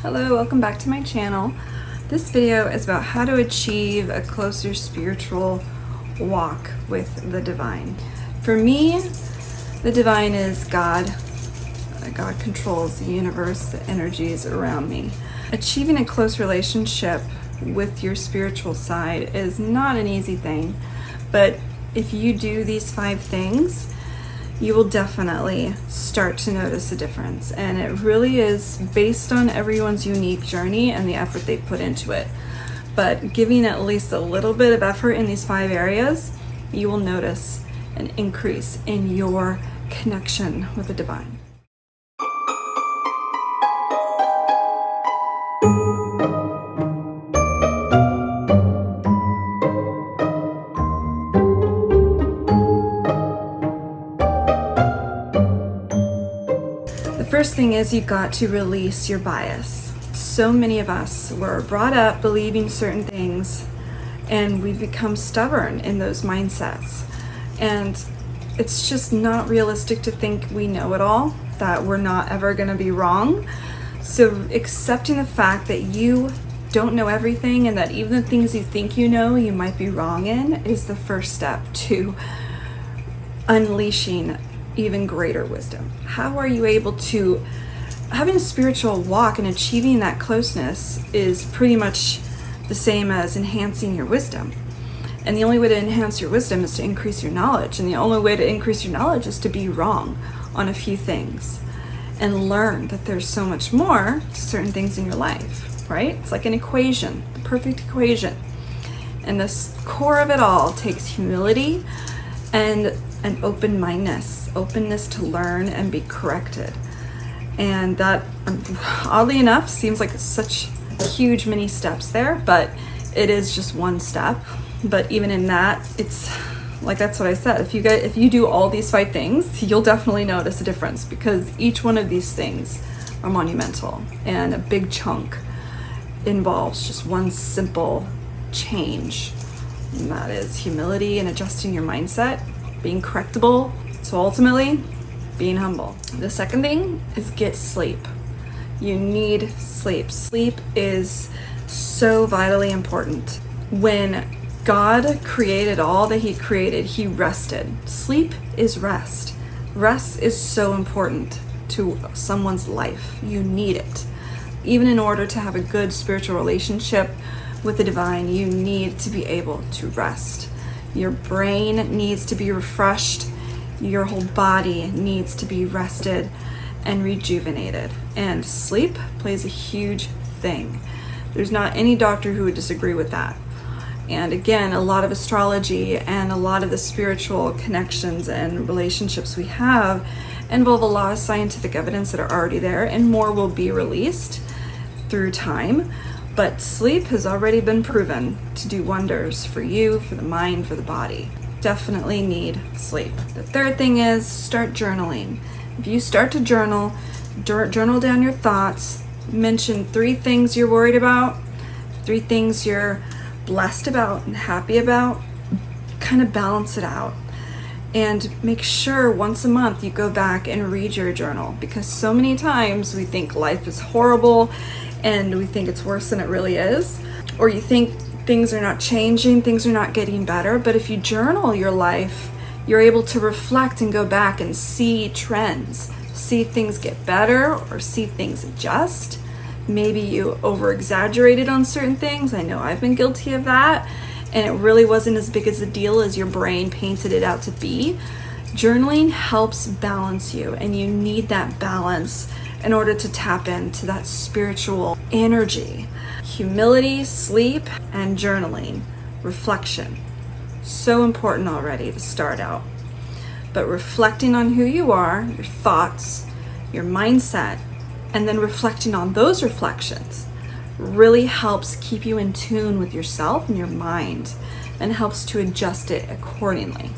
Hello, welcome back to my channel. This video is about how to achieve a closer spiritual walk with the divine. For me, the divine is God. God controls the universe, the energies around me. Achieving a close relationship with your spiritual side is not an easy thing, but if you do these 5 things, you will definitely start to notice a difference. And it really is based on everyone's unique journey and the effort they put into it. But giving at least a little bit of effort in these 5 areas, you will notice an increase in your connection with the divine. First thing is you've got to release your bias. So many of us were brought up believing certain things and we've become stubborn in those mindsets. And it's just not realistic to think we know it all, that we're not ever going to be wrong. So accepting the fact that you don't know everything and that even the things you think you know you might be wrong in is the first step to unleashing even greater wisdom. How are you able to, having a spiritual walk and achieving that closeness is pretty much the same as enhancing your wisdom. And the only way to enhance your wisdom is to increase your knowledge. And the only way to increase your knowledge is to be wrong on a few things and learn that there's so much more to certain things in your life, right? It's like an equation, the perfect equation. And the core of it all takes humility and an openness to learn and be corrected. And that, oddly enough, seems like such huge many steps there, but it is just one step. But even in that, it's like, that's what I said. If you do all these 5 things, you'll definitely notice a difference, because each one of these things are monumental, and a big chunk involves just one simple change, and that is humility and adjusting your mindset, being correctable, so ultimately being humble. The second thing is get sleep. You need sleep. Sleep is so vitally important. When God created all that He created, He rested. Sleep is rest. Rest is so important to someone's life. You need it. Even in order to have a good spiritual relationship with the divine, you need to be able to rest. Your brain needs to be refreshed. Your whole body needs to be rested and rejuvenated. And sleep plays a huge thing. There's not any doctor who would disagree with that. And again, a lot of astrology and a lot of the spiritual connections and relationships we have involve a lot of scientific evidence that are already there, and more will be released through time. But sleep has already been proven to do wonders for you, for the mind, for the body. Definitely need sleep. The third thing is start journaling. If you start to journal down your thoughts, mention 3 things you're worried about, 3 things you're blessed about and happy about, kind of balance it out. And make sure once a month you go back and read your journal, because so many times we think life is horrible and we think it's worse than it really is, or you think things are not changing, things are not getting better. But if you journal your life, you're able to reflect and go back and see trends, see things get better or see things adjust. Maybe you over-exaggerated on certain things. I know I've been guilty of that, and it really wasn't as big as a deal as your brain painted it out to be. Journaling helps balance you, and you need that balance in order to tap into that spiritual energy. Humility, sleep, and journaling, reflection. So important already to start out. But reflecting on who you are, your thoughts, your mindset, and then reflecting on those reflections really helps keep you in tune with yourself and your mind, and helps to adjust it accordingly.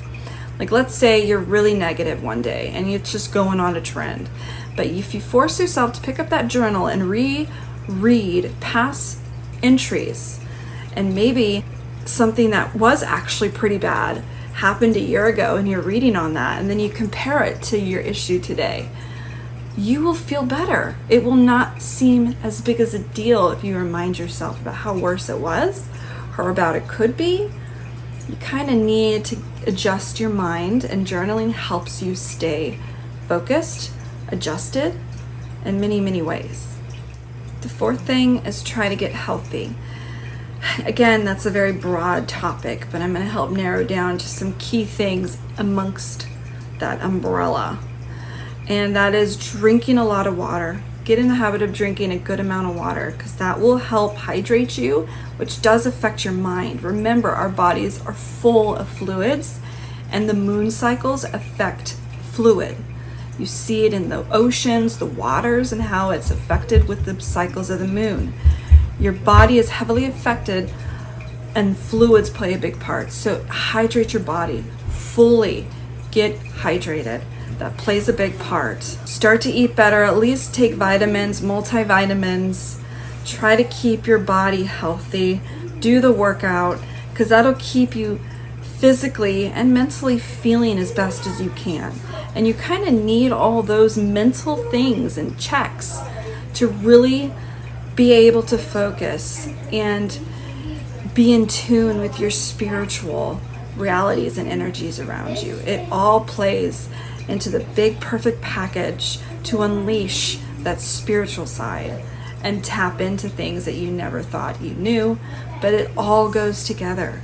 Like, let's say you're really negative one day and it's just going on a trend. But if you force yourself to pick up that journal and reread past entries, and maybe something that was actually pretty bad happened a year ago and you're reading on that, and then you compare it to your issue today, you will feel better. It will not seem as big as a deal if you remind yourself about how worse it was or about it could be. You kind of need to adjust your mind, and journaling helps you stay focused, adjusted in many, many ways. The fourth thing is try to get healthy. Again, that's a very broad topic, but I'm going to help narrow down to some key things amongst that umbrella. And that is drinking a lot of water. Get in the habit of drinking a good amount of water, because that will help hydrate you, which does affect your mind. Remember, our bodies are full of fluids, and the moon cycles affect fluid. You see it in the oceans, the waters, and how it's affected with the cycles of the moon. Your body is heavily affected, and fluids play a big part. So hydrate your body fully. Get hydrated. That plays a big part. Start to eat better. At least take vitamins, multivitamins. Try to keep your body healthy. Do the workout, because that'll keep you physically and mentally feeling as best as you can. And you kind of need all those mental things and checks to really be able to focus and be in tune with your spiritual realities and energies around you. It all plays into the big perfect package to unleash that spiritual side and tap into things that you never thought you knew, but it all goes together.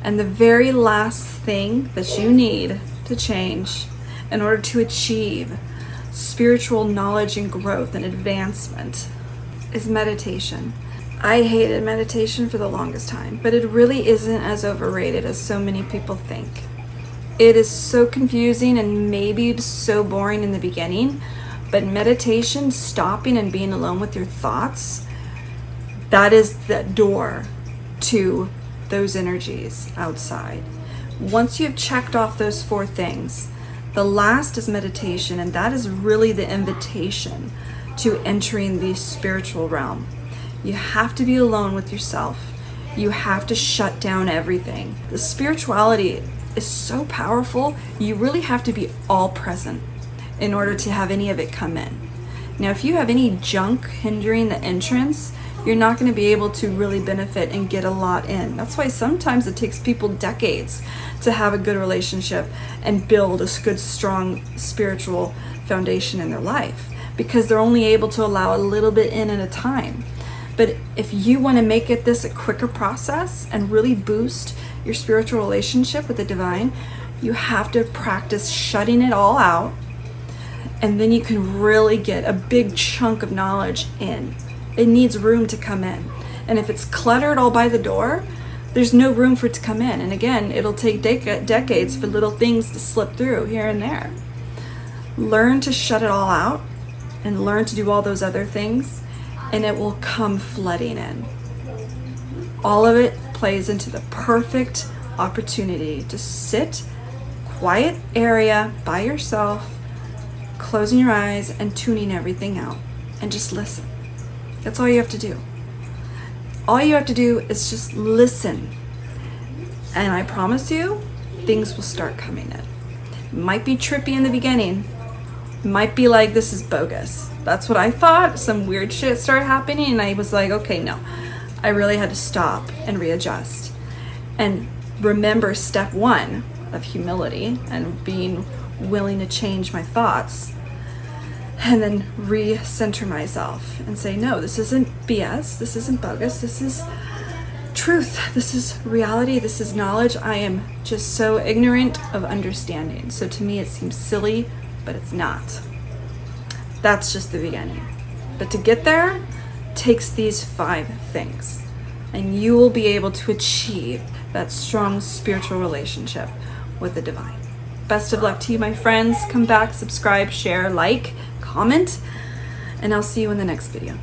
And the very last thing that you need to change in order to achieve spiritual knowledge and growth and advancement is meditation. I hated meditation for the longest time, but it really isn't as overrated as so many people think. It is so confusing and maybe so boring in the beginning, but meditation, stopping and being alone with your thoughts, that is the door to those energies outside. Once you've checked off those four things, the last is meditation, and that is really the invitation to entering the spiritual realm. You have to be alone with yourself. You have to shut down everything. The spirituality is so powerful, you really have to be all present in order to have any of it come in. Now, if you have any junk hindering the entrance, you're not going to be able to really benefit and get a lot in. That's why sometimes it takes people decades to have a good relationship and build a good, strong spiritual foundation in their life, because they're only able to allow a little bit in at a time. But if you want to make it this a quicker process and really boost your spiritual relationship with the divine, you have to practice shutting it all out, and then you can really get a big chunk of knowledge in. It needs room to come in. And if it's cluttered all by the door, there's no room for it to come in. And again, it'll take decades for little things to slip through here and there. Learn to shut it all out and learn to do all those other things, and it will come flooding in. All of it plays into the perfect opportunity to sit, quiet area by yourself, closing your eyes and tuning everything out, and just listen. That's all you have to do. All you have to do is just listen. And I promise you, things will start coming in. It might be trippy in the beginning. It might be like, this is bogus. That's what I thought. Some weird shit started happening, and I was like, okay, no. I really had to stop and readjust. And remember step one of humility and being willing to change my thoughts. And then recenter myself and say, no, this isn't BS. This isn't bogus. This is truth. This is reality. This is knowledge. I am just so ignorant of understanding. So to me, it seems silly, but it's not. That's just the beginning. But to get there takes these 5 things, and you will be able to achieve that strong spiritual relationship with the divine. Best of luck to you, my friends. Come back, subscribe, share, like, comment, and I'll see you in the next video.